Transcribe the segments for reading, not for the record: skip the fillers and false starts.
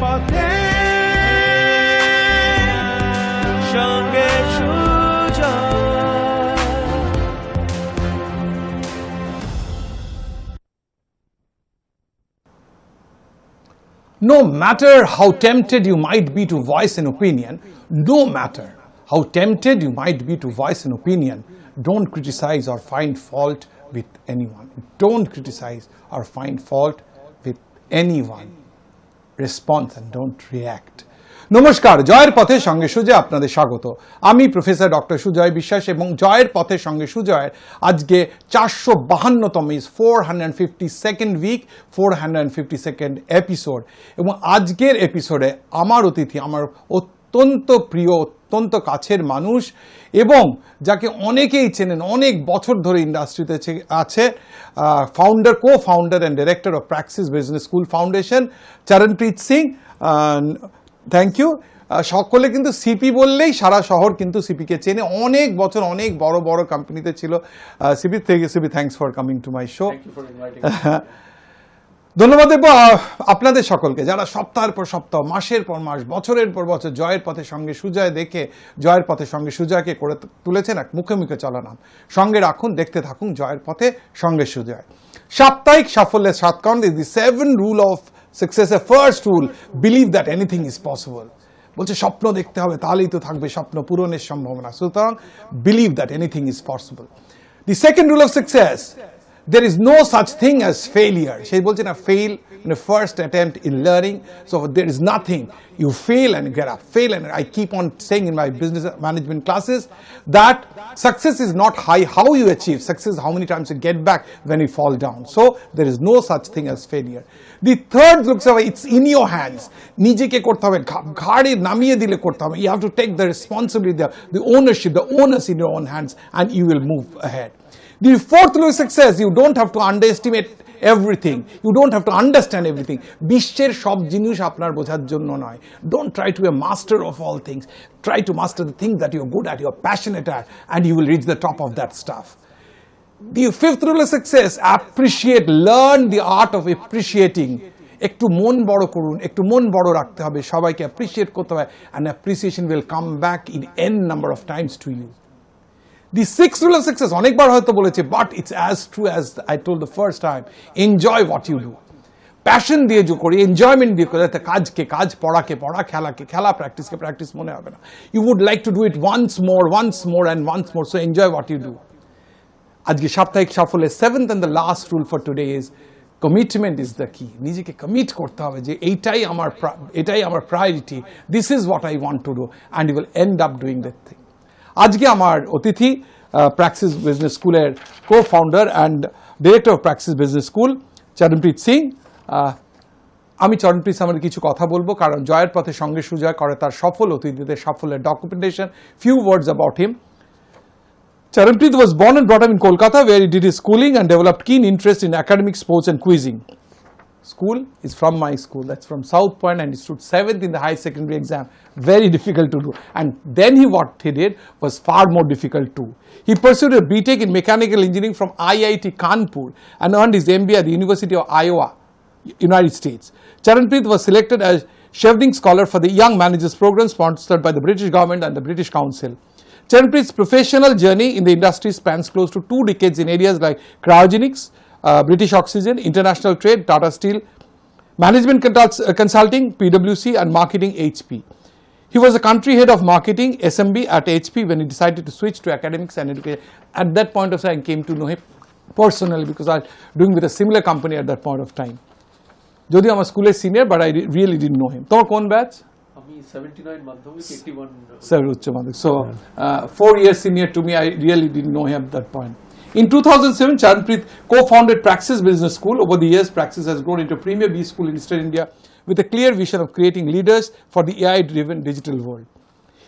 পথে সঙ্গে Sujoy. No matter how tempted you might be to voice an opinion, no matter how tempted you might be to voice an opinion, don't criticize or find fault with anyone. Don't criticize or find fault with anyone. Respond and don't react. নমস্কার, জয়ের পথের সঙ্গে সুজয় আপনাদের স্বাগত। আমি professor doctor Sujoy বিশ্বাস এবং জয়ের পথের সঙ্গে সুজয়ের আজকে 452তম 452nd উইক 452nd এপিসোড। এবং আজকের এপিসোডে আমার অতিথি আমার অত্যন্ত প্রিয়, অত্যন্ত কাছের মানুষ এবং যাকে অনেকেই চেনেন, অনেক বছর ধরে ইন্ডাস্ট্রিতে আছে, founder, co-founder and director of Praxis business school foundation, Charanpreet Singh. Thank you. সকলে কিন্তু সিপি বললেই সারা শহর কিন্তু সিপিকে চেনে, অনেক বছর অনেক বড় বড় কোম্পানিতে ছিল CP. CP, thanks for coming to my show. ধন্যবাদ দেব আপনাদের সকলকে যারা সপ্তাহের পর সপ্তাহ, মাসের পর মাস, বছরের পর বছর জয়ের পথের সঙ্গে সুজয় দেখে জয়ের পথের সঙ্গে সুজয়কে করে তুলেছেন এক মুখে মুখে চলা নাম। সঙ্গে রাখুন, দেখতে থাকুন জয়ের পথে সঙ্গে সুজয়। সাপ্তাহিক সাফল্যের 7 count is the 7 rule of সাকসেসের first rule, believe that anything is possible. বলছে স্বপ্ন দেখতে হবে, তাহলেই তো থাকবে স্বপ্ন পূরণের সম্ভাবনা। সুতরাং believe that anything is possible. The second rule of success, there is no such thing as failure. She বলছে না, fail in a first attempt in learning. So there is nothing. You fail and get up, fail, and I keep on saying in my business management classes that success is not how you achieve. Success is how many times you get back when you fall down. So there is no such thing as failure. The third looks away, it's in your hands. নিজেকে করতে হবে, ঘাড়ে নামিয়ে দিলে করতে হবে. You have to take the responsibility, the ownership, the onus in your own hands, and you will move ahead. The fourth rule of success, you don't have to underestimate everything. You don't have to understand everything. বিশ্বের সব জিনিস আপনার বোঝার জন্য নয়. Don't try to be a master of all things. Try to master the things that you're good at, you're passionate at, and you will reach the top of that stuff. The fifth rule of success, appreciate, learn the art of appreciating. একটু মন বড় করুন, একটু মন বড় রাখতে হবে, সবাইকে অ্যাপ্রিসিয়েট করতে হবে, and appreciation will come back in n number of times to you. The sixth rule of success, অনেকবার হয়তো বলেছে, but it's as true as I told the first time, enjoy what you do. Passion দিয়ে যে করি, enjoyment দিয়ে করি, কাজকে কাজ, পড়াকে পড়া, খেলাকে খেলা, প্র্যাকটিসকে প্র্যাকটিস মনে হবে না। You would like to do it once more and once more, so enjoy what you do. আজকে সাপ্তাহিক সাফল্যের 7th and the last rule for today is commitment is the key. নিজেকে কমিট করতে হবে যে এটাই আমার priority, this is what I want to do, and you will end up doing that thing. আজকে আমার অতিথি প্র্যাকসিস বিজনেস স্কুলের co-founder and director of Praxis business school Charanpreet Singh. আমি চরণপ্রীত সিংয়ের কিছু কথা বলবো, কারণ জয়ের পথে সঙ্গে সুজয় করে তার সফল অতিথিদের সাফল্যের documentation. Few words about him. Charanpreet was born and brought up in Kolkata, where he did his schooling and developed keen interest in academic, sports and quizzing. School is from my school, that's from South Point, and he stood 7th in the high secondary exam. Very difficult to do. And then what he did was far more difficult too. He pursued a BTech in mechanical engineering from IIT Kanpur and earned his MBA at the University of Iowa, United States. Charanpreet was selected as Chevening Scholar for the Young Managers Program sponsored by the British government and the British Council. Charanpreet's professional journey in the industry spans close to 2 decades in areas like cryogenics, British Oxygen, international trade, Tata Steel, management consulting, PwC, and marketing, HP. He was a country head of marketing, SMB at HP when he decided to switch to academics and education. At that point of time, I came to know him personally because I was doing with a similar company at that point of time. Jodi আমার স্কুলের senior, but I really didn't know him. তোমার কোন batch? আমি 79 মাধ্যমিক 81 উচ্চ মাধ্যমিক. So 4 years senior to me, I really didn't know him at that point. In 2007, Charanpreet co-founded Praxis Business School. Over the years, Praxis has grown into a premier B school in Eastern India with a clear vision of creating leaders for the AI-driven digital world.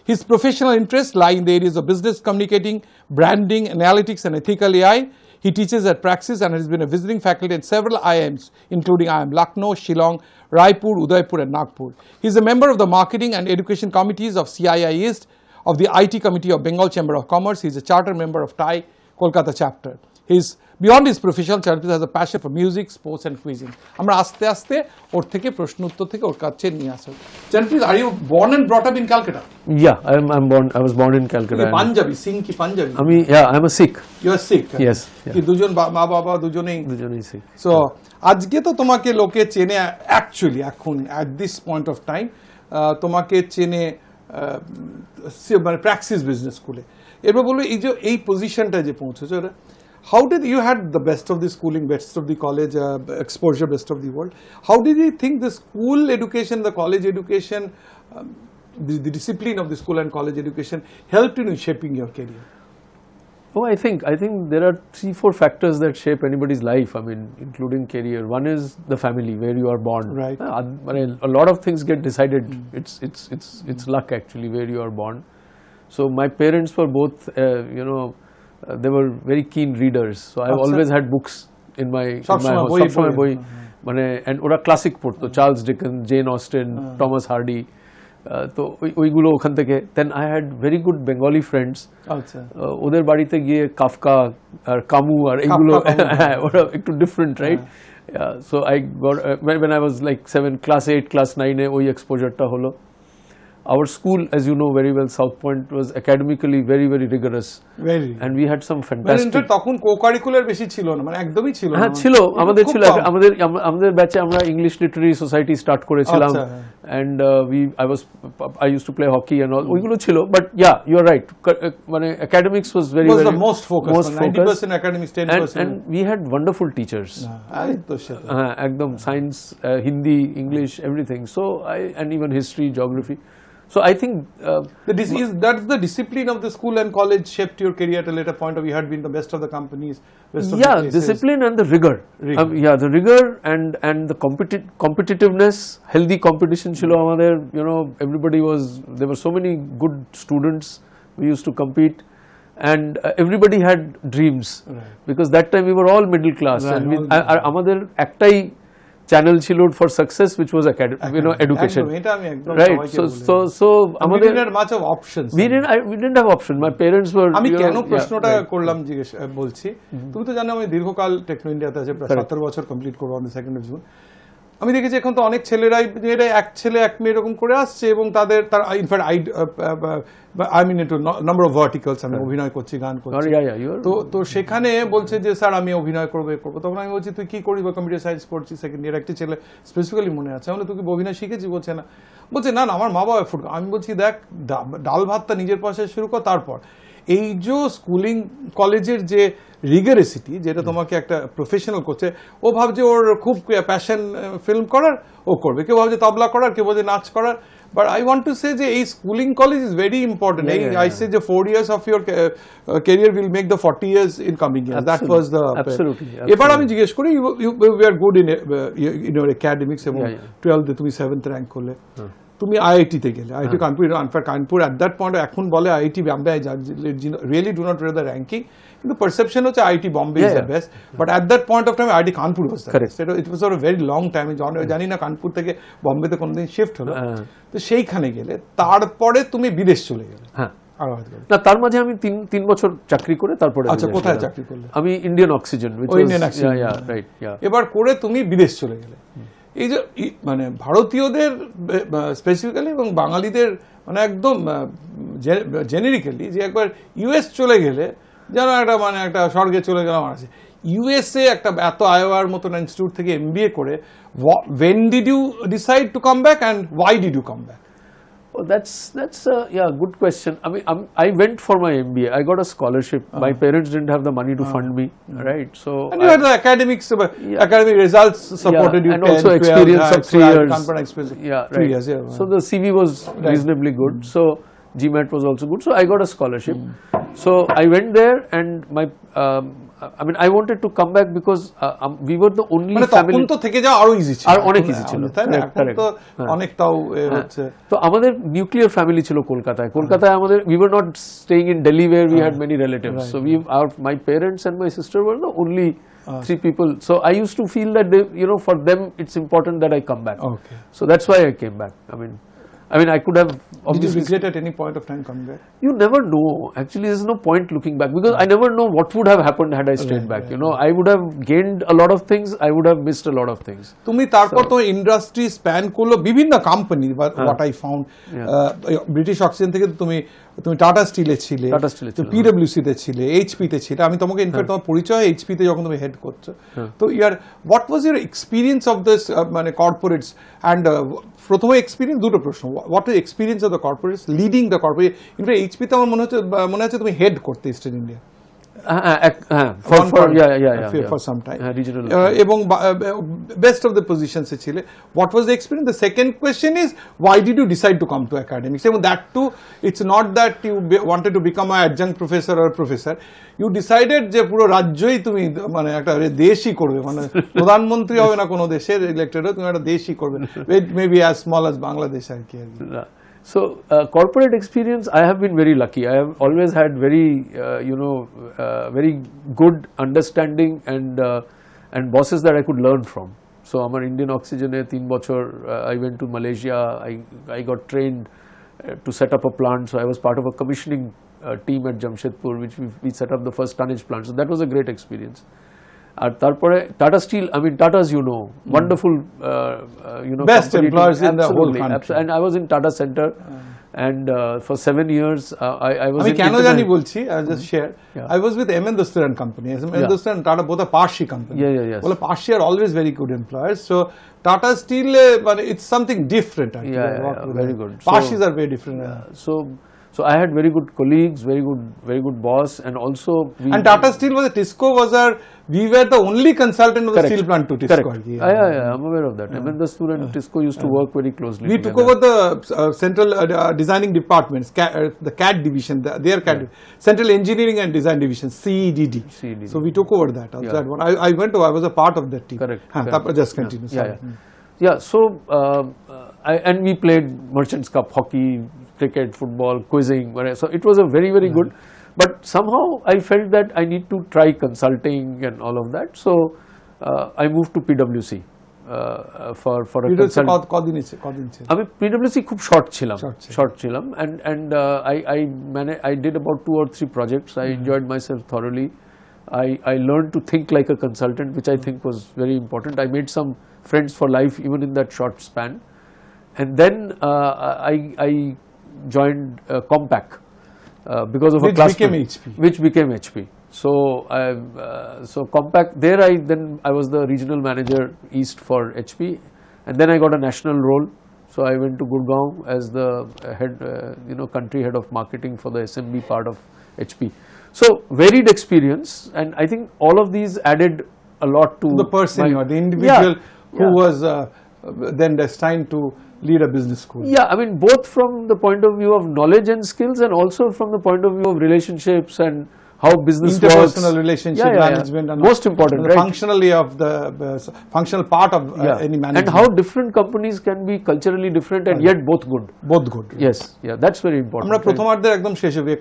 His professional interests lie in the areas of business communicating, branding, analytics, and ethical AI. He teaches at Praxis and has been a visiting faculty at several IIMs, including IIM Lucknow, Shillong, Raipur, Udaipur, and Nagpur. He is a member of the marketing and education committees of CII East, of the IT Committee of Bengal Chamber of Commerce. He is a charter member of TAI Kolkata chapter. His Beyond his profession, Charanpreet has a passion for music, sports and cuisine. আমরা আস্তে আস্তে ওর থেকে প্রশ্ন উত্তর থেকে ওর কাছে নিয়ে আসা। Charanpreet, are you born and brought up in Calcutta? Yeah, I was born in Calcutta. Panjabi, Singh কি panjabi? I'm a Sikh. You are Sikh? Yes. কি দুজন মা বাবা দুজনেই Sikh. So আজকে তো তোমাকে লোকে চেনে অ্যাকচুয়ালি এখন at this point of time তোমাকে চেনে মানে প্র্যাকসিস বিজনেস স্কুলে। এরপর বলবো এই যে এই পজিশনটা যে পৌঁছেছো, how did you had the best of the schooling, best of the college exposure, best of the world? How did you think the school education, the college education, the discipline of the school and college education helped you in shaping your career? Oh, I think there are 3-4 factors that shape anybody's life. I mean, including career. One is the family where you are born. Right. A lot of things get decided. It's luck actually where you are born. So my parents were both, they were very keen readers. So I always had books in my house. And ওরা classic পড়তো, Charles Dickens, Jane Austen, Thomas Hardy. তো ওইগুলো ওখান থেকে। Then I had very good Bengali friends. ওদের বাড়িতে গিয়ে Kafka আর কামু আর এইগুলো, হ্যাঁ ওরা একটু different, right? So I got when I was like 7, class 8, class 9 ওই এক্সপোজারটা হলো। Our school, as you know very well, South Point was academically very, very rigorous. Very. And we had some fantastic. তখন co-curricular বেশি ছিল না, মানে একদমই ছিল না। হ্যাঁ ছিল, আমাদের ব্যাচে আমরা ইংলিশ লিটারারি সোসাইটি স্টার্ট করেছিলাম। And I used to play hockey and all. ওইগুলো ছিল, but yeah, you are right. মানে academics was very, was very the most focused. 90% academics, 10%. And we had wonderful teachers. একদম science, Hindi, English, everything. So and even history, geography. So I think that's the discipline of the school and college shaped your career at a later point, or you had been the best of the companies, best of the places. Discipline and the rigor. The rigor and the competitiveness, healthy competition chilo amader, there were so many good students. We used to compete and everybody had dreams, because that time we were all middle class, and amader ektai channel chilo for success, which was education, right? So we didn't have much of options. We didn't have option. My parents were, আমি কেন প্রশ্নটা করলাম জিজ্ঞেস বলছি, তুমি তো জানো আমি দীর্ঘকাল টেকনো ইন্ডিয়াতে আছে, প্রায় 17 বছর কমপ্লিট করবো on the 2nd of June। আমি দেখেছি এখন তো অনেক ছেলেরাই এক ছেলে এক মেয়ে এরকম করে আসছে, এবং তার ইনফ্যাক্ট আই মিন একটু নাম্বার অফ ভার্টিক্যালস, আমি অভিনয় করছি, গান করছি, তো সেখানে বলছে যে স্যার আমি অভিনয় করবো। তখন আমি বলছি তুই কি করিস, কম্পিউটার সায়েন্স পড়ছি সেকেন্ড ইয়ার। একটি ছেলে স্পেসিফিক্যালি মনে আছে, আমি তুই কি অভিনয় শিখেছি? বলছে না আমার মা বাবা ফুড। আমি বলছি দেখ, ডাল ভাতটা নিজের পয়সায় শুরু কর, তারপর এই যে স্কুলিং কলেজের যে রিগারেসিটি, যেটা তোমাকে একটা প্রফেশনাল করছে, ও ভাবছে ওর খুব প্যাশন ফিল্ম করার, ও করবে। কেউ ভাবছে তবলা করার, কেউ ভাবছে নাচ করার। But I want to say যে এই schooling college is very important. I say the 4 years of your career will make the 40 years in coming years. That was the absolutely. এবার আমি জিজ্ঞেস করি, you are good in your academics, এবং 12th তুমি 7th rank করলে, তুমি IIT তে গেলে, IIT Kanpur. In fact Kanpur at that point এখন বলে IIT Bombay, I really do not read the ranking, কিন্তু পারসেপশন হচ্ছে IIT Bombay is the best, but at that point of time IIT Kanpur was the best. It was for a very long time. জানি না কানপুর থেকে বোম্বেতে কোনদিন shift হলো। তো সেইখানে গেলে তারপরে তুমি বিদেশ চলে গেলে। না, তার মাঝে আমি 3 বছর চাকরি করে তারপরে। আচ্ছা, কোথায় চাকরি করলে? আমি ইন্ডিয়ান অক্সিজেন। এবার করে তুমি বিদেশ চলে গেলে। এই যে মানে ভারতীয়দের স্পেসিফিক্যালি এবং বাঙালিদের মানে একদম জেনেরিক্যালি, যে একবার ইউএস চলে গেলে যেন একটা স্বর্গে চলে গেলাম আছে। ইউএসএ একটা এত আইওয়ার মতন ইনস্টিটিউট থেকে এমবিএ করে, when did you decide to come back and why did you come back? Oh, that's good question. I mean, I went for my MBA. I got a scholarship. My parents didn't have the money to fund me, right? So and you had the academic results supported you, and also experience of 3 years. Yeah, 3 years. Yeah. So the CV was reasonably good. So GMAT was also good. So I got a scholarship. So I went there, and my I wanted to come back because we were the only family. তখন তো থেকে যাওয়া আরো easy ছিল, আর অনেক easy ছিল, তাই না? এখন তো অনেকটাও হচ্ছে। তো আমাদের নিউক্লিয়ার ফ্যামিলি ছিল কলকাতায় আমাদের, we were not staying in Delhi where we had many relatives. So my parents and my sister were the only 3 people. So I used to feel that they, for them it's important that I come back. So that's why I came back. I mean, I could have Did you obviously. regret at any point of time coming back? You never know. Actually, there's no point looking back because I never know what would have happened had I stayed back. You know, I would have gained a lot of things. I would have missed a lot of things. তুমি তারপর তো industry span করলো বিভিন্ন company, what I found British oxygen থেকে তুমি tata স্টিলে ছিলে, পিডব্লিউসি তে ছিলে, এইচপি তে ছিলে। আমি তোমাকে ইনফ্যাক্ট তোমার পরিচয় এইচপি তে যখন তুমি হেড করছো, তো ইয়ার what was your experience of this মানে কর্পোরেটস অ্যান্ড প্রথমে এক্সপিরিয়েন্স, দুটো প্রশ্ন, what is experience of the corporates leading the corporate? In fact HP তে আমার মনে হচ্ছে তুমি হেড করতে eastern India for some time, regional এবং best of the positions এ ছিলে. What was the experience? The second question is, why did you decide to come to academics? এবং that too, it's not that you wanted to become an adjunct professor or professor. You decided যে পুরো রাজ্যই তুমি মানে একটা দেশই করবে, মানে প্রধানমন্ত্রী হবে না কোনো দেশের ইলেক্টেড, তুমি একটা দেশই করবে, maybe as small as Bangladesh আর কি। So corporate experience, I have been very lucky. I have always had very very good understanding and bosses that I could learn from. So আমার Indian Oxygen এ 3 বছর, I went to Malaysia. I got trained to set up a plant. So I was part of a commissioning team at Jamshedpur, which we set up the first tonnage plant. So that was a great experience. আর তারপরে Tata Steel, I mean Tata's, wonderful, best employers in the whole country. And I was in Tata Center, and for 7 years I was. আমি কেন জানি বলছি, I just share. I was with M.N. Dostar and Company. M.N. Dostar and Tata both are Parsi company. Yes. Well, Parsi are always very good employers. So Tata Steel, but it's something different. Actually. Very good. Parsis are very different. So I had very good colleagues, very good boss, and also and Tata Steel was we were the only consultant of the steel plant to TISCO. Correct. Yeah, I'm aware of that. M.N. Dostar and TISCO used to work very closely. We took over the central designing departments, the CAD division, their CAD, Central Engineering and Design Division, CEDD. So we took over that. That one. I was a part of that team. Correct. Just continue. Yeah. So and we played Merchants Cup hockey, cricket, football, quizzing. So it was a very good. But somehow I felt that I need to try consulting and all of that. So I moved to PwC for a consult. I mean PwC খুব short ছিলাম, and I did about 2 or 3 projects. I enjoyed myself thoroughly. I learned to think like a consultant, which I think was very important. I made some friends for life even in that short span. And then I joined Compaq. Because of a classmate, which became HP. So Compaq, there I was the regional manager East for HP, and then I got a national role. So I went to Gurgaon as the head, country head of marketing for the SMB part of HP. So varied experience, and I think all of these added a lot to the person, the individual who was then destined to lead a business school. Yeah, I mean both from the point of view of knowledge and skills, and also from the point of view of relationships and how business interpersonal works. relationship management, and most important, the right? Functionally of the functional part of any management, and how different companies can be culturally different and yet both good. Yes, that's very important. আমরা প্রথমার্ধে একদম শেষে গিয়ে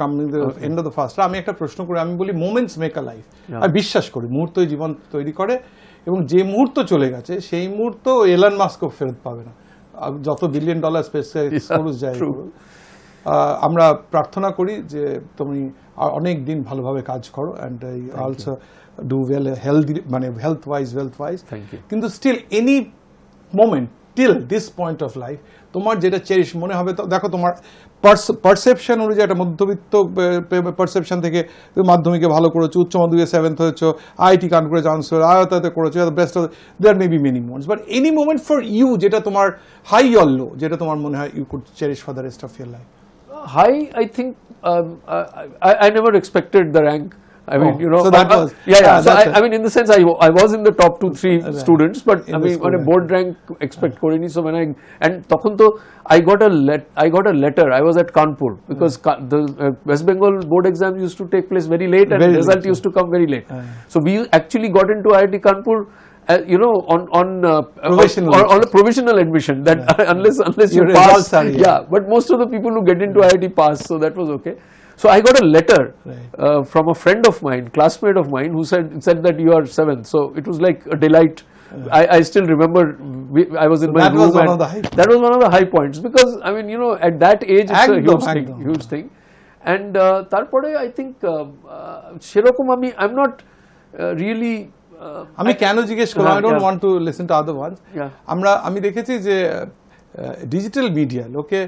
end of the first, আমি একটা প্রশ্ন করি, আমি বলি মোমেন্টস মেক আ লাইফ। আমি বিশ্বাস করি মুহূর্তই জীবন তৈরি করে, এবং যে মুহূর্ত চলে গেছে সেই মুহূর্ত এলন মাস্কও ফেরত পাবে না, যত $1 billion স্পেস খরচ যায়। আমরা প্রার্থনা করি যে তুমি অনেক দিন ভালোভাবে কাজ করো, and also do well healthy, মানে হেলথ ওয়াইজ কিন্তু still any moment till this point of life তোমার যেটা চেরিশ মনে হবে, তো দেখো তোমার পারসেপশন অনুযায়ী একটা মধ্যবিত্ত পারসেপশন থেকে তুমি মাধ্যমিকে ভালো করেছো, উচ্চ মাধ্যমিকে 7th হয়েছো, IIT কানপুরে চান্সেলর, আয়তাতে করেছো, best of there may be many moments, but any moment for you যেটা তোমার হাই অর লো, যেটা তোমার মনে হয় you could cherish for the rest of your life? High, I think I never expected the rank. I mean, so that was So I mean, in the sense, I was in the top 2-3 students, but I mean, when a board rank expect korini. So when I got a letter. I was at Kanpur because the West Bengal board exams used to take place very late, and the result used to come very late. So we actually got into IIT Kanpur. On a provisional admission, that unless you pass, but most of the people who get into IIT pass, so that was okay. So I got a letter from a friend of mine, classmate of mine, who said that you are 7th. So it was like a delight I still remember I was in my that room was one and of the high that was one of the high points because I mean at that age it's a huge thing and তারপরে I think সেরকম I'm not really আমি কেন জিজ্ঞেস করলাম I don't want to listen to other ones আমি দেখেছি যে digital media লোকে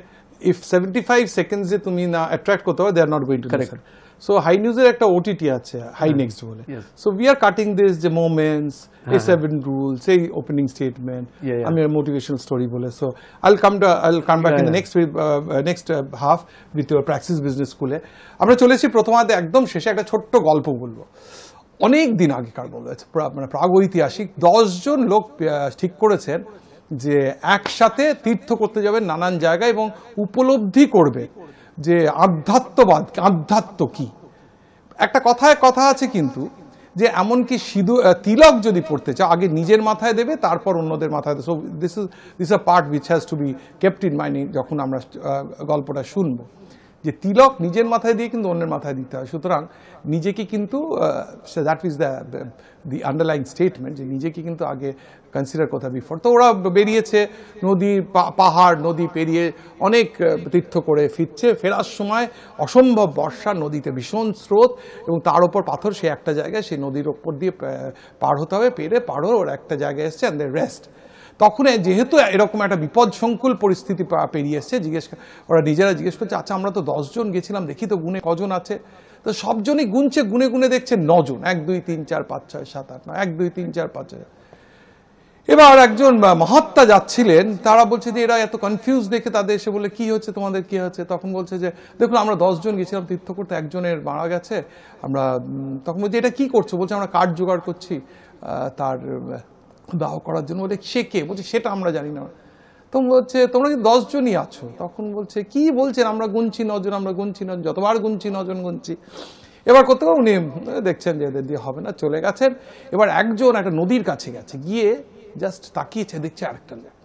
if 75 seconds এ তুমি না অ্যাট্রাক্ট করতে পারো they are not going to listen. So high news এর একটা OTT আছে high next বলে, so we are cutting this the moments A7 rules say opening statement আমি motivational story বলে, so I'll come back in the next half with your Praxis Business School এ আমরা চলেছি প্রথমার্ধে একদম শেষে একটা ছোট্ট গল্প বলবো, অনেক দিন আগেকার গল্প, মানে প্রাগৈতিহাসিক 10 জন লোক ঠিক করেছেন যে একসাথে তীর্থ করতে যাবেন নানান জায়গায় এবং উপলব্ধি করবে যে আধ্যাত্ম কি। একটা কথা আছে কিন্তু যে এমনকি তিলক যদি পড়তে চাও আগে নিজের মাথায় দেবে তারপর অন্যদের মাথায় দেবে। So this a part which has to be kept in mind যখন আমরা গল্পটা শুনবো, যে তিলক নিজের মাথায় দিয়ে কিন্তু অন্যের মাথায় দিতে হয়। সুতরাং নিজেকে কিন্তু that is the underlying statement যে নিজেকে কিন্তু আগে কনসিডার করতে হবে বিফোর। তো ওরা বেরিয়েছে নদী পাহাড় নদী পেরিয়ে অনেক তীর্থ করে ফিরছে, ফেরার সময় অসম্ভব বর্ষা, নদীতে ভীষণ স্রোত এবং তার ওপর পাথর, সে একটা জায়গায় সেই নদীর ওপর দিয়ে পার হতে হবে, পার হয়ে ওরা একটা জায়গায় এসছে অ্যান্ড দে রেস্ট। তখন যেহেতু এরকম একটা বিপদসংকুল পরিস্থিতি পেরিয়ে এসছে, ওরা নিজেরা জিজ্ঞেস করছে আচ্ছা আমরা তো 10 জন গেছিলাম, দেখি তো গুনে কজন আছে, তো সবজনই গুনে দেখছে 9 জন, 1 2 3 4 5 6 7 8 9 1 2 3 4 5 6। এবার একজন মহাত্মা যাচ্ছিলেন, তারা বলছে যে এরা এত কনফিউজ দেখে তাদের এসে বলে কি হচ্ছে তোমাদের কি হচ্ছে, তখন বলছে যে দেখুন আমরা 10 জন গেছিলাম তীর্থ করতে, একজনের মারা গেছে, আমরা তখন বলছি এটা কি করছো, বলছে আমরা কাঠ জোগাড় করছি তার দাহ করার জন্য। বলে সে কে, বলছে সেটা আমরা জানি না। তখন বলছে তোমরা কি 10 জনই আছো, তখন বলছে কি বলছেন আমরা গুনছি 9 জন, আমরা গুনছি 9 জন, যতবার গুনছি 9 জন গুনছি। এবার করতে পারো উনি দেখছেন যে এদের দিয়ে হবে না, চলে গেছেন। এবার একজন একটা নদীর কাছে গেছে, গিয়ে জাস্ট তাকিয়েছে, দেখছে আরেকটা লোক,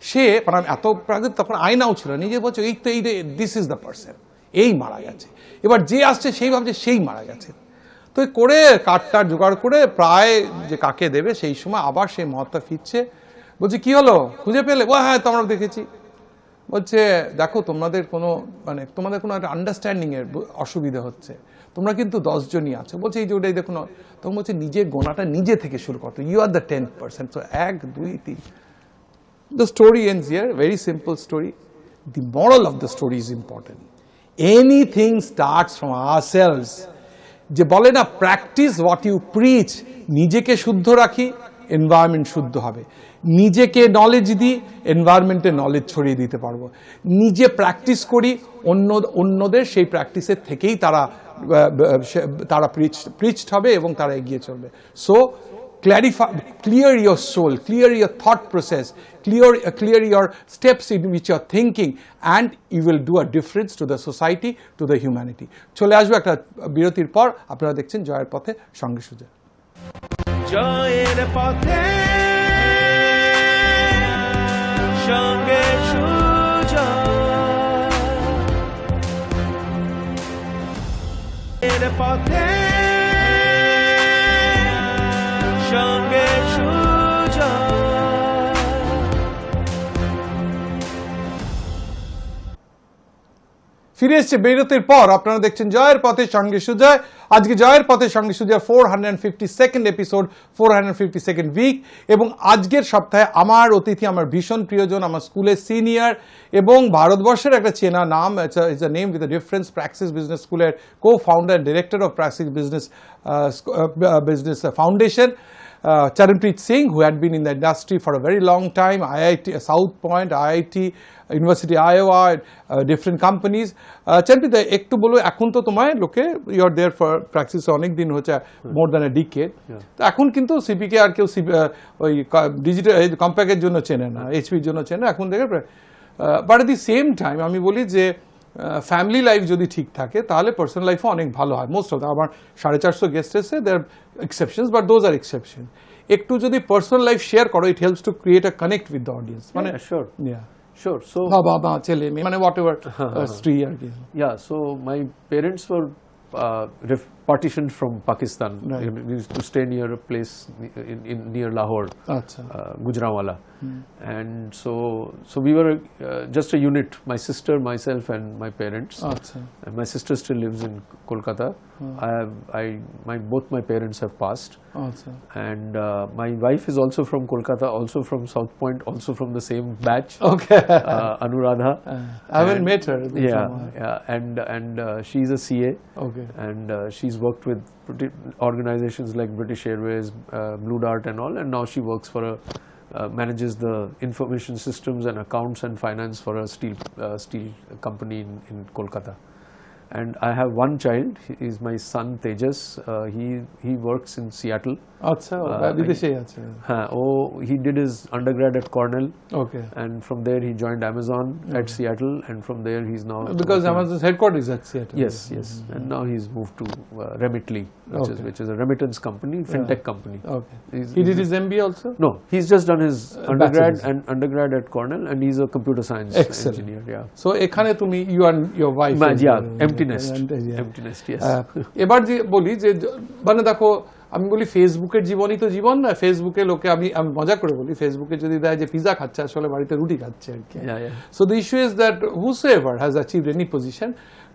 সে মানে এত প্রাকৃতিক তখন আয়নাও ছিল, নিজে বলছে এই তো দিস ইজ দ্য পার্সন, এই মারা গেছে। এবার যে আসছে সেই ভাবছে সেই মারা গেছে। তো করে কাঠটা জোগাড় করে প্রায় যে কাকে দেবে সেই সময় আবার সেই মহাত্মা ফিরছে, বলছে কি হলো খুঁজে পেলে, ও হ্যাঁ তো আমরা দেখেছি। বলছে দেখো তোমাদের কোনো একটা আন্ডারস্ট্যান্ডিং এর অসুবিধা হচ্ছে, তোমরা কিন্তু 10 জনই আছো। বলছে এই যে ওটাই দেখুন, তখন বলছে নিজের গোনাটা নিজে থেকে শুরু করতে, you are the 10%, so 1 2 3। The story ends here, very simple story. The moral of the story is important. Anything starts from ourselves. যে বলে না প্র্যাকটিস হোয়াট ইউ প্রিচ, নিজেকে শুদ্ধ রাখি এনভায়রনমেন্ট শুদ্ধ হবে, নিজেকে নলেজ দিই এনভায়রনমেন্টে নলেজ ছড়িয়ে দিতে পারবো, নিজে প্র্যাকটিস করি অন্যদের সেই প্র্যাকটিসের থেকেই তারা প্রিচড হবে এবং তারা এগিয়ে চলবে। So clear your soul, clear your thought process, clear your steps in which you are thinking, and you will do a difference to the society, to the humanity. চলে আসবো একটা বিরতির পর, আপনারা দেখছেন জয়ের পথে সঙ্গে সুজয়। জয়ের পথে সঙ্গে সুজয়ের পথে সঙ্গে সুজয়। ফিরে এসছে বিরতির পর, আপনারা দেখছেন জয়ের পথে সঙ্গে সুজয়। আজকে জয়ের পথে সঙ্গে Sujoy 452nd episode, 452nd week. এবং আজকের সপ্তাহে আমার অতিথি আমার ভীষণ প্রিয়জন, আমার স্কুলের সিনিয়র এবং ভারতবর্ষের একটা চেনা নাম, it's a name with a difference, Praxis business স্কুলের co-founder and director of Praxis Business Foundation, Charanpreet Singh, who had been in the industry for a very long time, IIT, South Point, IIT, University Iowa, different companies. Charanpreet, একটু বলো, এখন তো তোমায় লোকে you are there for Praxis অনেক দিন হচ্ছে, more than a decade. তো এখন কিন্তু সিপিকে আর কেউ ওই ডিজিটাল কম্প্যাক্টের জন্য চেনে না, এইচপির জন্য চেনে এখন দেখে। But at the same time আমি বলি যে ফ্যামিলি লাইফ যদি ঠিক থাকে তাহলে পার্সোনাল লাইফও অনেক ভালো হয়। মোস্ট অফ আমার 450 গেস্ট এসে their exceptions, but those are exception. একটু যদি পার্সোনাল লাইফ শেয়ার করো, it helps to create a connect with the audience. মানে Sure. So বাবা ছেলে মেয়ে মানে হোয়াট এভার স্ত্রী আর কি। Yeah, so my parents were partitioned from Pakistan. Right. We used to stay near a place near Lahore, আচ্ছা Gujranwala. And so we were just a unit, my sister, myself and my parents. আচ্ছা And my sister still lives in Kolkata. Both my parents have passed. আচ্ছা And my wife is also from Kolkata, also from South Point, also from the same batch. Okay. Anuradha. I haven't met her. Yeah. And she's a CA. Okay. And she's worked with organizations like British Airways, Blue Dart and all, and now she works for manages the information systems and accounts and finance for a steel company in Kolkata. And I have one child. He is my son Tejas. He works in Seattle. আচ্ছা বিদেশেই আছে He did his undergrad at Cornell. Okay. And from there he joined Amazon at Seattle, and from there he's now Because Amazon's headquarters is at Seattle. Yes. And now he's moved to Remitly, which is a remittance company, fintech company. Okay. He did his MBA also? No, he's just done his bachelor's. undergrad at Cornell, and he's a computer science Excellent. engineer. Yeah. So এখানে তুমি you and your wife. Empty nest. Empty nest. Yes. এবার যে বলি যে মানে দেখো আমি বলি ফেসবুকের জীবনই তো জীবন না, ফেসবুকে লোকে আমি মজা করে বলি ফেসবুকে যদি দেয় যে পিজা খাচ্ছে আসলে বাড়িতে রুটি খাচ্ছে আর কি। So the issue is that whosoever has achieved any position,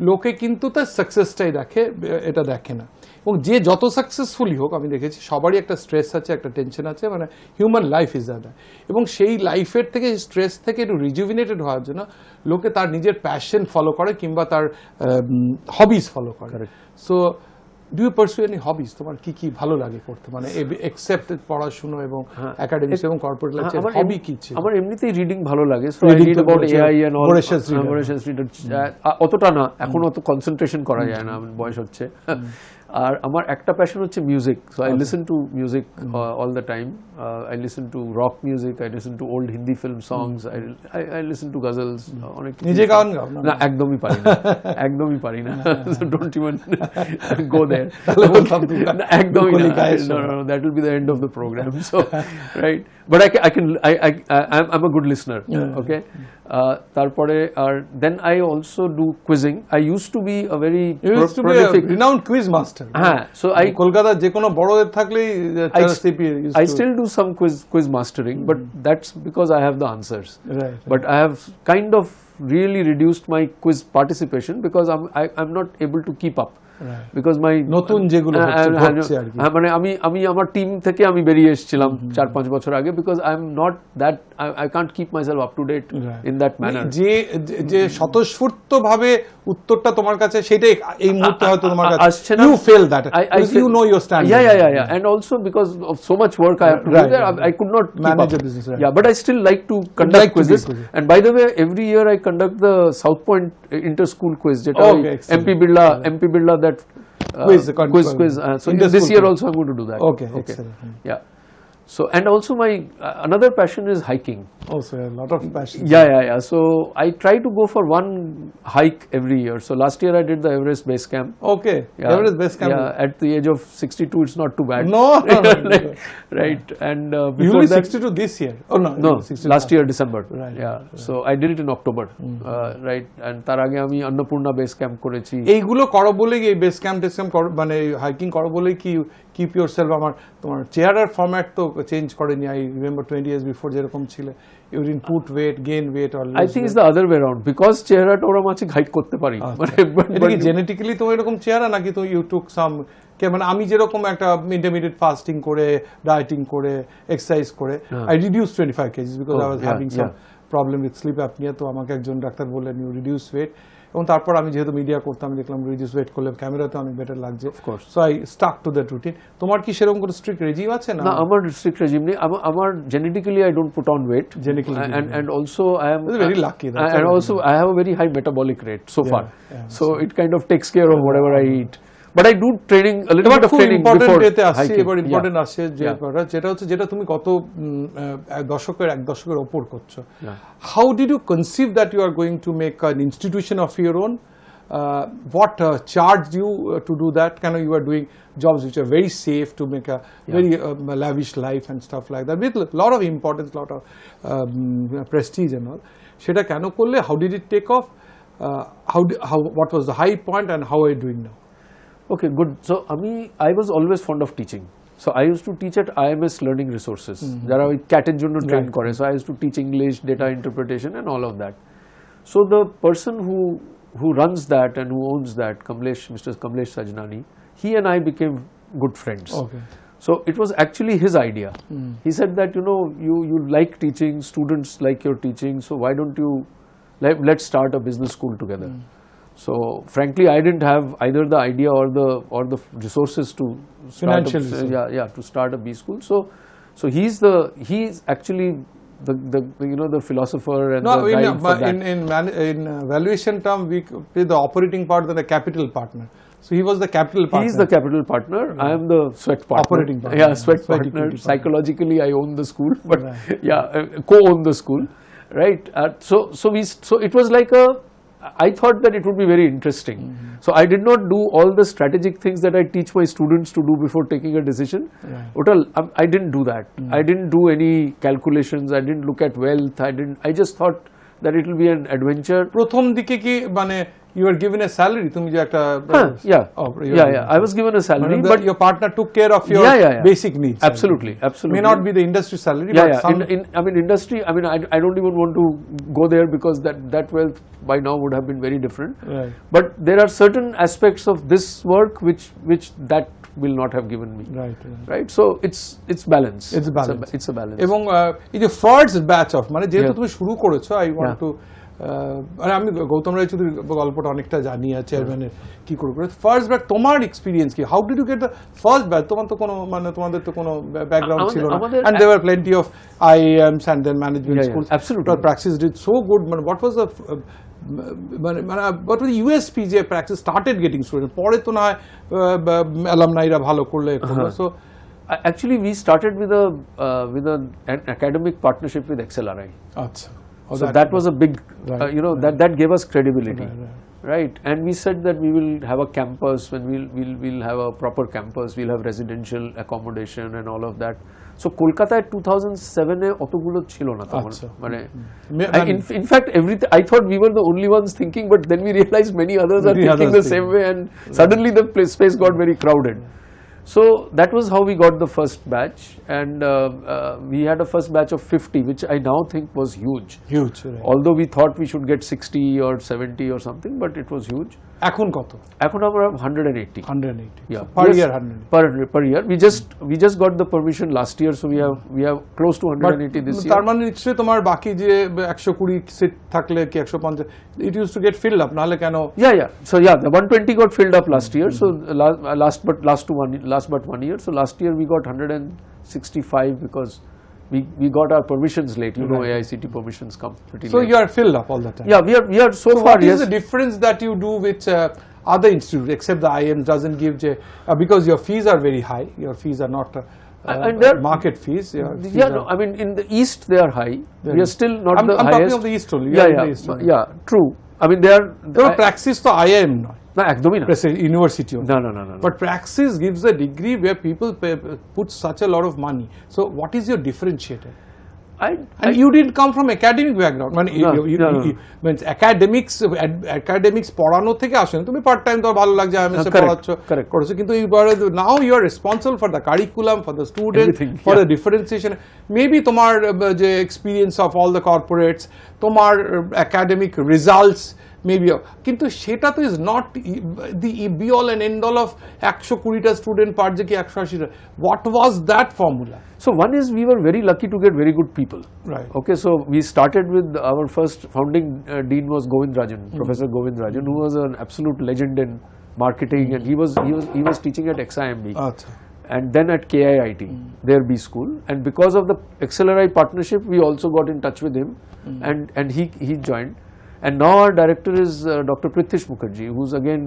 লোকে কিন্তু তার সাকসেসটাই দেখে, এটা দেখে না। এবং যে যত সাকসেসফুলি হোক আমি দেখেছি সবারই একটা স্ট্রেস আছে, একটা টেনশন আছে, মানে হিউম্যান লাইফ ইজ দ্যাট। এবং সেই লাইফের থেকে স্ট্রেস থেকে একটু রিজুভিনেটেড হওয়ার জন্য লোকে তার নিজের প্যাশন ফলো করে কিংবা তার হবিজ ফলো করে। So do you pursue any hobbies? তোমার কি কি ভালো লাগে করতে, মানে এক্সেপ্ট পড়াশোনা এবং একাডেমিক্স এবং কর্পোরেট লাইফে হবি কি ছিল? আমার এমনিতেই রিডিং ভালো লাগে, so I read about AI and all. Voracious reader অতটা না, এখন অত কনসেন্ট্রেশন করা যায় না, বয়স হচ্ছে। আর আমার একটা প্যাশন হচ্ছে music, so I listen to music all the time. I listen to rock music, I listen to old Hindi film songs, I listen to ghazals. অনেক নিজে গান গাও না? একদমই পারি না, একদমই পারি না। ডোন্ট ইভেন গো দেয়ার। একদমই না, no, that will be the end of the program. So right, but I'm a good listener. Okay. তারপরে আর then I also do quizzing. I used to be a very prolific, renowned quiz master. So I কলকাতার যে কোনো বড়দের থাকলেই I still do some quiz mastering, but that's because I have the answers. Right. But I have kind of really reduced my quiz participation because I'm not able to keep up. Because my নতুন যেগুলো হচ্ছে আর কি, মানে আমি আমার team থেকে আমি বেরিয়ে এসেছিলাম 4-5 বছর আগে, because I'm not that I can't keep myself up to date in that manner. যে স্বতঃস্ফূর্তভাবে উত্তরটা তোমার কাছে সেটাই এই মুহূর্তে হয়তো তোমার কাছে আসছে না। you feel that you know your standard. Yeah. And also because of so much work I have to do there, I could not manage keep up. the business. Right. Yeah, but I still like to conduct quizzes. And by the way, every year I conduct the South Point inter-school quiz, যেটা MP Birla that quiz. So this year also I'm going to do that. Okay. Excellent. Yeah. So, and also my another passion is hiking. Also a lot of passion. Yeah. So I try to go for one hike every year. So last year I did the Everest Base Camp. Okay. Everest Base Camp. Yeah, at the age of 62 it's not too bad. No. Right. And you before will be that 62 this year. No, last year December. Right. Yeah. So I did it in October. Right. And তার আগে আমি Annapurna base camp করেছি। এইগুলো করো বলে এই base camp মানে hiking করো বলে কি কিপ ইয়োরসেলফ, তোমার চেহারার ফরম্যাট তো চেঞ্জ করেনি। আই রিমেম্বার 20 years before যেরকম ছিল, you didn't put weight, gain weight or lose. I think it's the other way around, because চেহারাটা ওরকম আছে হাইট করতে পারি। মানে এটা কি জেনেটিক্যালি তোমার এরকম চেহারা নাকি তো ইউ টুক সাম, মানে আমি যেরকম একটা ইন্টারমিডিয়েট ফাস্টিং করে ডায়েটিং করে এক্সারসাইজ করে I reduce 25 kgs because I was having some problem with sleep apnea. তো আমাকে একজন ডাক্তার বললেন ইউ রিডিউস ওয়েট, এবং তারপর আমি যেহেতু মিডিয়া করতাম দেখলাম রিডিউস ওয়েট করলে ক্যামেরাতে অনেক বেটার লাগছে। So I stuck to that routine. তোমার কি সেরকম কোনো স্ট্রিক্ট রেজিম আছে? না, আমার স্ট্রিক্ট রেজিম নেই। আমার genetically I don't put on weight, and also I am very lucky, and also I have a very high metabolic rate so far, so it kind of takes care of whatever I eat. But I do training, a little bit of training before hiking. এবার important আসে যেটা হচ্ছে যেটা তুমি কত এক দশকের ওপর করছো। How did you conceive that you are going to make an institution of your own? What charged you to do that? Kind of you are doing jobs which are very safe to make a very lavish life and stuff like that with a lot of importance, lot of prestige and all. সেটা কেন করলে? How did it take off? What was the high point and how are you doing now? Okay, good. So I was always fond of teaching. So I used to teach at IMS Learning Resources. যারা ওই ক্যাটের জন্য train করে. So I used to teach English, data interpretation and all of that. So the person who runs that and who owns that, Mr. Kamlesh Sajnani, he and I became good friends. Okay. So it was actually his idea. He said that, you like teaching, students like your teaching, so why don't you let's start a business school together. So frankly, I didn't have either the idea or the resources to start to start a B school. So he's actually the philosopher and the guide for that. In valuation term, we pay the operating partner and the capital partner. So he was the capital partner. He's the capital partner. I am the sweat partner. Operating partner. Yeah, sweat partner. Psychologically, I own the school, but co-own the school, right? So it was like I thought that it would be very interesting. So I did not do all the strategic things that I teach my students to do before taking a decision. I didn't do that. I didn't do any calculations. I didn't look at wealth. I just thought that it will be an adventure. প্রথম দিকে কি মানে you were given a salary, তুমি যে একটা I was given a salary, but your partner took care of your basic needs. Absolutely. May not be the industry salary, but industry, I don't even want to go there because that wealth by now would have been very different. Right. But there are certain aspects of this work which that will not have given me. Right. So it's balance. It's a balance. এবং এই যে first batch of মানে যেহেতু তুমি শুরু করেছো, I want to আমি গৌতম রায়চৌধুরীর গল্পটা অনেকটা জানি, চেয়ারম্যানের কি করে ফার্স্ট ব্যাচ, তোমার এক্সপিরিয়েন্স কি? How did you get the first batch? তোমাদের তো কোনো ব্যাকগ্রাউন্ড ছিল না, and there were plenty of IIMs and then management schools. Absolutely. But Praxis did so good. What was the what was the USP যে Praxis started getting students? পরে তো না alumni-রা ভালো করলে। So actually we started with an academic partnership with XLRI. আচ্ছা. So that was a big, that gave us credibility, right? And we said that we will have a campus, when we'll have a proper campus, we'll have residential accommodation and all of that. So Kolkata 2007 অতগুলো ছিল না তখন, মানে in fact I thought we were the only ones thinking, but then we realized many others are thinking the same way, and suddenly the space got very crowded. So that was how we got the first batch, and we had a first batch of 50, which I now think was huge. Right. Although we thought we should get 60 or 70 or something, but it was huge. এখন কত? এখন আমরা 180. Yeah. Per year 100. Per year. We just got the permission last year, so we have close to 180 this year. তার মানে নিশ্চয়ই তোমার বাকি যে 120 সিট থাকলে কি 150, it used to get filled up, নালে কেন? Yeah. So the 120 got filled up last year. So last but 1 year. So last year we got 165 because we got our permissions late. AICT permissions come pretty late. So you are filled up all the time. Yeah, we are so far. What is the difference that you do with other institutes, except the IIM doesn't give because your fees are very high. Your fees are not and market fees. In the east they are high. We are still not the highest. I'm talking of the east only. Yeah, true. They are. Praxis to IIM নয়। না, একদমই না। University. No. But Praxis gives a degree where people put such a lot of money. So what is your differentiator? And you didn't come from academic background. Means academics পড়ানো থেকে আসেন, তুমি part time তো ভালো লাগছে IMS পড়াচ্ছো, কিন্তু now you are responsible for the curriculum, for the students, for the differentiation. Maybe তোমার যে experience of all the corporates, তোমার academic results, maybe, কিন্তু সেটা তো is not the be all and end all of 120টা student per যে কি 180টা. What was that formula? So one is we were very lucky to get very good people. Right. Okay, so we started with our first founding dean was Govind Rajan, Professor Govind Rajan, who was an absolute legend in marketing, and he was teaching at XIMB. And then at KIIT, their B school, and because of the XLRI partnership, we also got in touch with him, and he joined. And now our director is Dr. Pathey Mukherjee, who's again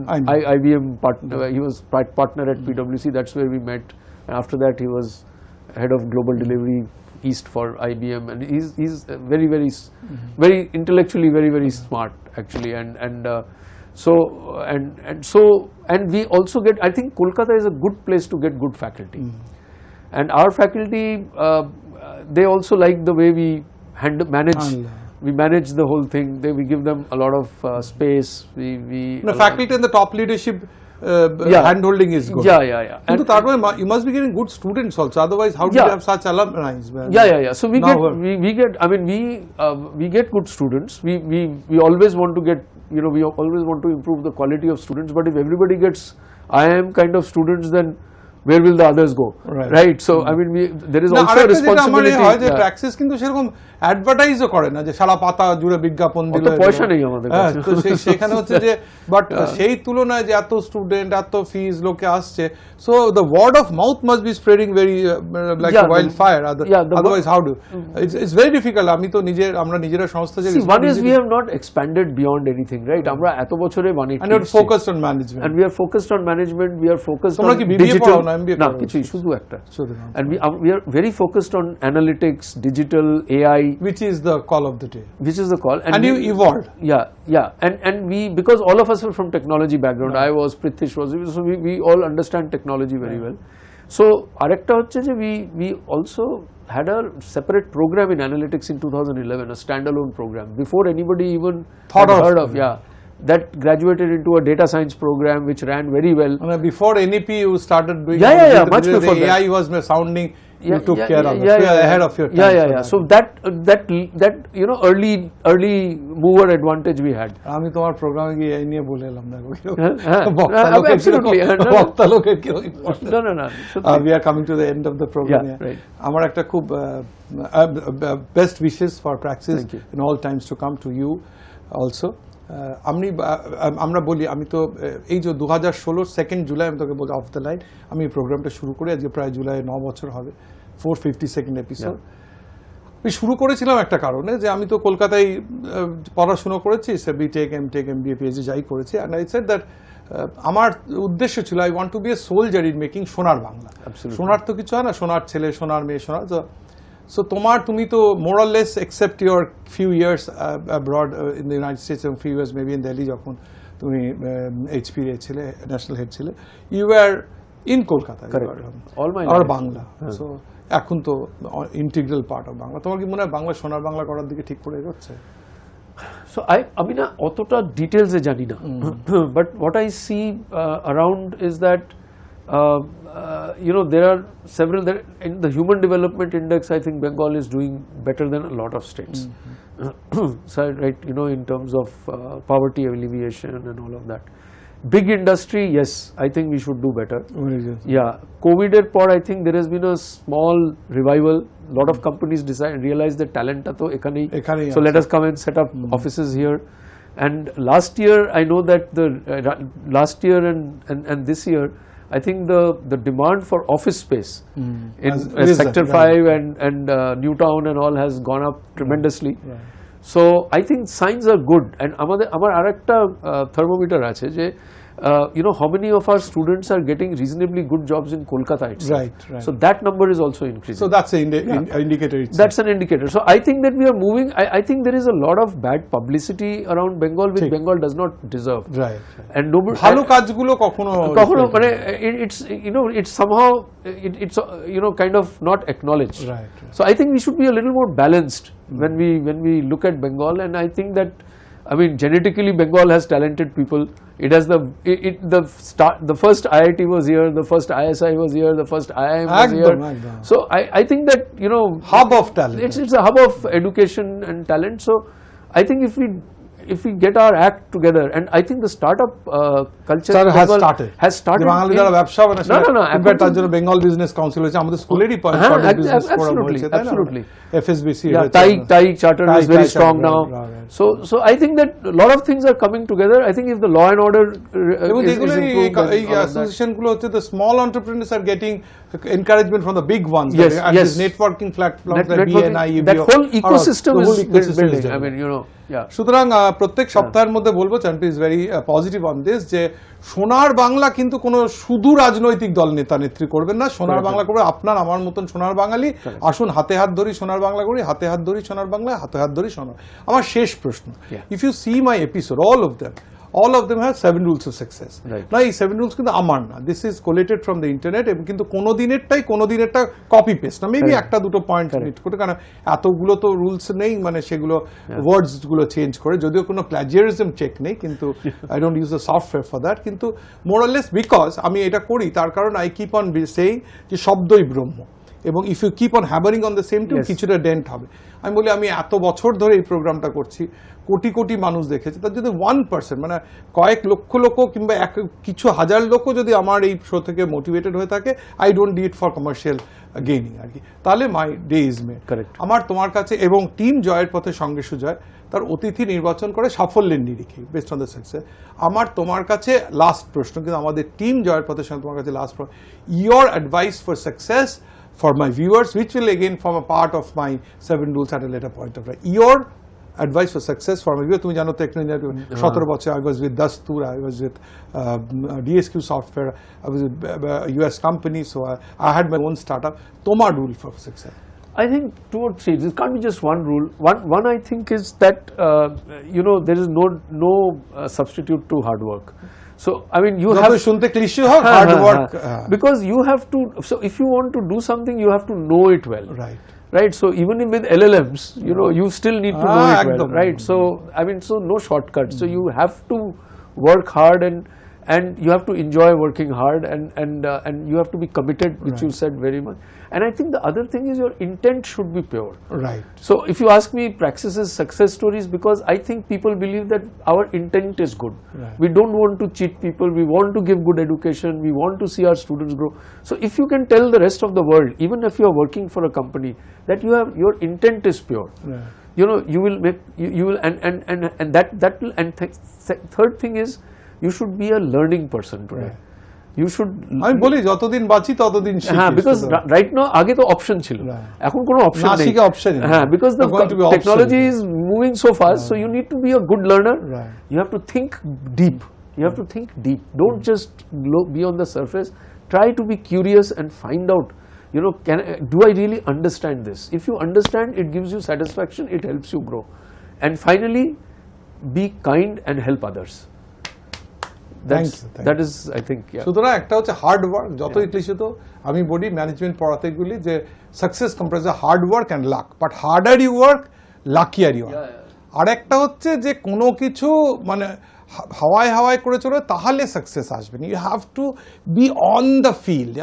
IBM partner. He was partner at PwC. That's where we met. And after that, he was head of global delivery east for IBM, and he's very very intellectually very smart actually. And we also get. I think Kolkata is a good place to get good faculty, and our faculty they also like the way we manage. We manage the whole thing. We give them a lot of space. The faculty and the top leadership hand holding is good. Yeah. কিন্তু তারপরে you must be getting good students also, otherwise how do you have such alumni? Yeah. So we get, I mean, we get good students. We always want to get, you know, we always want to improve the quality of students, but if everybody gets IIM kind of students, then where will the others go? Right. So I mean, there is also a responsibility. Praxis কিন্তু সেরকম অ্যাডভার্টাইজও করে না যে সারা পাতা জুড়ে বিজ্ঞাপন দিলে পয়সা নেই আমাদের কাছে। তো সেখানে হচ্ছে যে বাট সেই তুলনায় যে এত স্টুডেন্ট এত ফিজ লোকে আসছে, so the word of mouth must be spreading very like wild fire, otherwise how do it's very difficult. আমি তো আমরা নিজেরা সংস্থা যে one is we have not expanded beyond anything, right? আমরা এত বছরে 180 and we are focused on management, and we are focused on management, we are focused তোমরা on কি বিবিএ পড়াও না এমবিএ না কিছুই শুধু একটা, and we are very focused on analytics, digital, AI, which is the call of the day, which is the call, and you evolved. Yeah, and we, because all of us were from technology background, I was, Prithvish was, so we all understand technology very well. So arekta hocche je we also had a separate program in analytics in 2011, a standalone program before anybody even thought had heard of. That graduated into a data science program which ran very well. And before NEP you started doing much before the AI was sounding, you took care of it. You were ahead of your time. So that you know, early mover advantage we had. আমি তোমার প্রোগ্রামে গিয়ে এই নিয়ে বলে এলাম না Absolutely. বক্তা লোকের কি No. We are coming to the end of the program. Right. আমার একটা খুব best wishes for Praxis in all times to come to you also. আমরা বলি, আমি তো এই যে 2016 2nd জুলাই আমি তোকে বলছি অফ দ্য লাইন আমি এই প্রোগ্রামটা শুরু করি, আজকে প্রায় জুলাই 9 বছর হবে, 452nd এপিসোড। আমি শুরু করেছিলাম একটা কারণে যে আমি তো কলকাতায় পড়াশুনো করেছি, বিটেক এমটেক এমবিএ পিএইচডি যাই করেছি, অ্যান্ড আই সেড দ্যাট আমার উদ্দেশ্য ছিল I want to be a soldier in making Sonar Bangla. সোনার তো কিছু হয় না, সোনার ছেলে সোনার মেয়ে সোনার। So তুমি তো more or less except your few years abroad in the United States and few years maybe in Delhi যখন তুমি HP ছিলে ন্যাশনাল হেড ছিলে, you were in Kolkata. Correct. All my life. Bangla. So এখন তো integral part of Bangla. তোমার কি মনে হয় বাংলা সোনার বাংলা করার দিকে ঠিক করে এগোচ্ছে? So আমি না অতটা ডিটেইলসে জানি না, but what I see around is that you know, there are several, in the Human Development Index, I think Bengal is doing better than a lot of states. So, right, you know, in terms of poverty alleviation and all of that. Big industry, yes, I think we should do better. COVID por, I think there has been a small revival. A lot of companies realize that talent to ekhanei, so let us come and set up offices here. And last year, I know that last year and this year, I think the demand for office space in Sector 5 and Newtown and all has gone up tremendously. So I think signs are good, and amar arekta thermometer ache je you know, how many of our students are getting reasonably good jobs in Kolkata itself. Right. So that number is also increasing. So that's an indicator itself. That's an indicator. So I think that we are moving. I think there is a lot of bad publicity around Bengal which Bengal does not deserve. Right. And nobody, ভালো কাজগুলো কখনো মানে it's, you know, it's somehow it's you know, kind of not acknowledged. Right. So I think we should be a little more balanced when we look at Bengal, and I think that, I mean, genetically Bengal has talented people. It has the first IIT was here, the first ISI was here, the first IIM was here. So I think that, you know, hub of talent. It's a hub of education and talent. So I think if we get our act together, and I think the startup culture has started. বাঙালি যারা ব্যবসা বাণিজ্য তার জন্য Bengal business council হয়েছে, আমাদের স্কুলেরই business forum হয়েছে, তাই না? FSBC, TAI charter is very strong now. So I think that a lot of things are coming together. I think if the law and order is improved, এই association গুলো হচ্ছে the small entrepreneurs are getting encouragement from the big ones. And this networking platforms like BNI, that whole ecosystem is building. I mean, you know. সুতরাং প্রত্যেক সপ্তাহের মধ্যে বলবো, Champi is very positive on this, যে সোনার বাংলা কিন্তু কোনো শুধু রাজনৈতিক দল নেতা নেত্রী করবেন না, সোনার বাংলা করবে আপনার আমার মতন সোনার বাঙালি। আসুন হাতে হাত ধরি সোনার বাংলা করি, হাতে হাত ধরি সোনার বাংলা, হাতে হাত ধরি সোনার। আমার শেষ প্রশ্ন, if you see my episode, all of them, all of them have 7 rules of success. Right. না এই 7 rules কিন্তু আমার না, this is collated from the internet, এবং কিন্তু কোনো দিনেরটা কপি পেস্ট না, মেবি একটা দুটো পয়েন্ট নিট করে, কারণ এতগুলো তো রুলস নেই, মানে সেগুলো ওয়ার্ডস গুলো চেঞ্জ করে, যদিও কোনো প্লাজিয়ারিজম চেক নেই, কিন্তু I don't use the software for that, কিন্তু মোর অর লেস বিকজ আমি এটা করি তার কারণ আই কিপ অন সেইং যে শব্দই ব্রহ্ম, এবং if you keep on hammering on the same টু কিছুটা ডেন্ট হবে। আমি বলি আমি এত বছর ধরে এই প্রোগ্রামটা করছি, কোটি কোটি মানুষ দেখেছে, তার যদি 1% মানে কয়েক লক্ষ লোক কিংবা কিছু হাজার লোকও যদি আমার এই শো থেকে মোটিভেটেড হয়ে থাকে, I don't do it for commercial gaining আর কি, তাহলে মাই ডে ইজ মেড। আমার তোমার কাছে এবং টিম জয়ের পথে সঙ্গে সুজয় তার অতিথি নির্বাচন করে সাফল্যের নিরিখে বেস্ট অন দ্য সাকসেস। আমার তোমার কাছে লাস্ট প্রশ্ন, কিন্তু আমাদের টিম জয়ের পথের সঙ্গে তোমার কাছে লাস্ট প্রশ্ন, your advice for success for my viewers, which will again form a part of my 7 rules at a later point of time. Your advice for success for my viewers, তুমি জানো তো একটু 17 বছর I was with Dastur, I was with DSQ software, I was with US company, so I had my own startup. তোমার rule for success? I think 2 or 3. This can't be just one rule. One I think is that there is no substitute to hard work. So I mean you have শুনতে cliche হোক, hard work, because you have to, so if you want to do something you have to know it well, right? So even with LLMs, you still need to know it well, right? So I mean, so no shortcuts. So you have to work hard, and you have to enjoy working hard, and you have to be committed, which you said very much. And I think the other thing is your intent should be pure. Right. So if you ask me, Praxis's success stories, because I think people believe that our intent is good. Right. We don't want to cheat people. We want to give good education. We want to see our students grow. So if you can tell the rest of the world, even if you are working for a company, that your intent is pure. Right. You will make you will and that will, and third thing is you should be a learning person today. Right. You should, আমি বলি যতদিন বাঁচি ততদিন শিখি। হ্যাঁ, because right now আগে তো option ছিল, এখন কোনো অপশন নেই। হ্যাঁ, because the technology is moving so fast, so you need to be a good learner. You have to think deep. You have to think deep. Don't just be on the surface. Try to be curious and find out, do I really understand this? If you understand, it gives you satisfaction, it helps you grow. And finally, be kind and help others. That is, I think, সুতরাং একটা হচ্ছে hard work, যতই cliche তো আমি বলি management পড়াতে গুলি যে success comprises hard work and luck, but harder you work luckier you work. আর একটা হচ্ছে যে কোনো কিছু মানে হাওয়ায় করে চলে তাহলে সাকসেস আসবে না, you have to be on the field,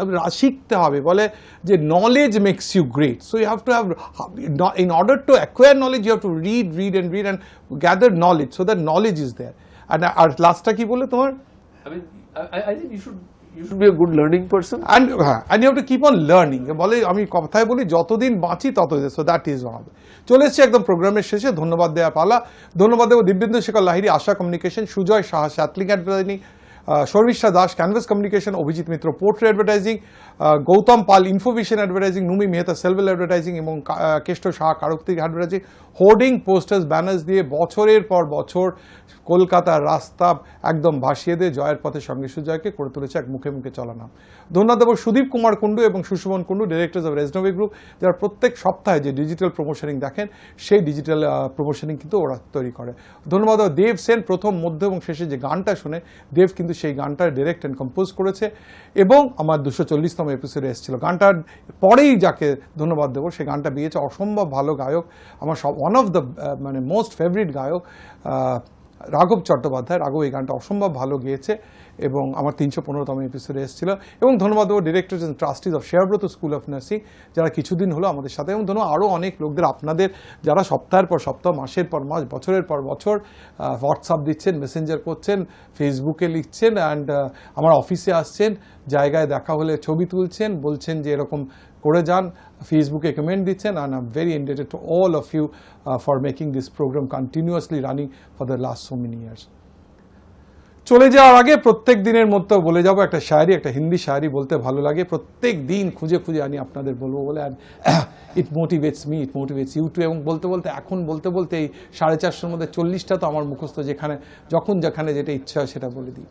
শিখতে হবে। বলে যে knowledge makes you great, so you have to have, in order to acquire knowledge you have to read and gather knowledge, so that knowledge is there. আর লাস্টটা কি বলে তোমার? I mean, I think you should be a good learning person, and you have to keep on learning. বলে আমি কথায় বলি যতদিন বাঁচি ততদিন, so that is one of it. চলে এসেছি একদম প্রোগ্রামের শেষে, ধন্যবাদ দেওয়া পালা। ধন্যবাদ দেব দিব্যেন্দু শেখর লাহিড়ী, আশা কমিউনিকেশন, সুজয় সাহা স্যাটলিং advertising, Sharmistha Das Canvas communication, Abhijit Mitra Portray advertising, Goutam Pal Infovision advertising, Numi Mehta Selvel advertising এবং কেষ্ট সাহা কারক্তিক অ্যাডভার্টাইজিং। হোর্ডিং, পোস্টার্স, ব্যানার্স দিয়ে বছরের পর বছর কলকাতার রাস্তা একদম ভাসিয়ে দিয়ে জয়ের পথে সঙ্গে সুজয়কে করে তুলেছে এক মুখে মুখে চলা নাম। ধন্যবাদ দেব সুদীপ কুমার কুণ্ডু এবং সুশোভন কুণ্ডু, ডিরেক্টর্স অফ রেজনভি গ্রুপ, যারা প্রত্যেক সপ্তাহে যে ডিজিটাল প্রমোশনিং দেখেন সেই ডিজিটাল প্রমোশনিং কিন্তু ওরা তৈরি করে। ধন্যবাদ দেব দেব সেন, প্রথম মধ্য এবং শেষে যে গানটা শুনে দেব কিন্তু সেই গানটা ডিরেক্ট অ্যান্ড কম্পোজ করেছে, এবং আমার 240তম এপিসোডে এসেছিল। গানটার পরেই যাকে ধন্যবাদ দেবো, সেই গানটা বিয়েছে অসম্ভব ভালো গায়ক, আমার ওয়ান অফ দ্য মানে মোস্ট ফেভারিট গায়ক রাঘব চট্টোপাধ্যায়। রাঘব এই গানটা অসম্ভব ভালো গেয়েছে এবং আমার 315তম এপিসোডে এসেছিল। এবং ধন্যবাদ দেবো ডিরেক্টর্স অ্যান্ড ট্রাস্টিজ অফ শেয়ারব্রত স্কুল অফ নার্সিং, যারা কিছুদিন হলো আমাদের সাথে, এবং ধন্যবাদ আরও অনেক লোকদের, আপনাদের যারা সপ্তাহের পর সপ্তাহ, মাসের পর মাস, বছরের পর বছর হোয়াটসঅ্যাপ দিচ্ছেন, মেসেঞ্জার করছেন, ফেসবুকে লিখছেন, অ্যান্ড আমার অফিসে আসছেন, জায়গায় দেখা হলে ছবি তুলছেন, বলছেন যে এরকম করে যান, ফেসবুকে কমেন্ট দিচ্ছেন, and I'm very indebted to all of you for making this program continuously running for the last so many years. চলে যাওয়ার আগে প্রত্যেক দিনের মতো বলে যাব একটা শায়রি, একটা হিন্দি শায়রি বলতে ভালো লাগে, প্রত্যেক দিন খুঁজে খুঁজে আনি আপনাদের বলবো বলে, and it motivates me, it motivates you too. এবং বলতে বলতে এই 450-র মধ্যে 40টা তো আমার মুখস্থ, যখন যেখানে যেটা ইচ্ছা হয় সেটা বলে দিই।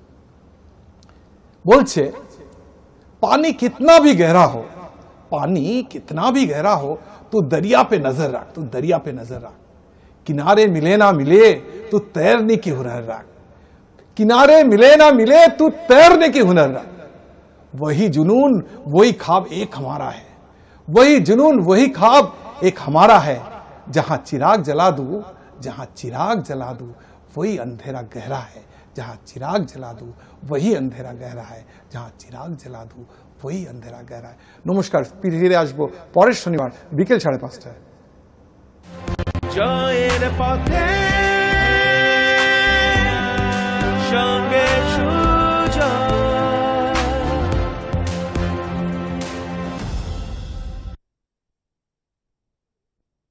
বলছে, পানি কিতনা ভি গহরা हो, पानी कितना भी गहरा हो तो दरिया पे नजर रख, किनारे मिले ना मिले तो तैरने की हुनर रख, किनारे मिले ना मिले तू तैरने की हुनर रख, वही जुनून वही ख्वाब एक हमारा है, वही जुनून वही ख्वाब एक हमारा है, जहां चिराग जला दूं, जहां चिराग जला दूं वही अंधेरा गहरा है, जहां चिराग जला दूं वही अंधेरा गहरा है, जहां चिराग जला दूं वही अंधेरा गहरा है। नमस्कार, ফিরে আসবো পরের শনিবার বিকেল 5:30টায়। জয়ের পথে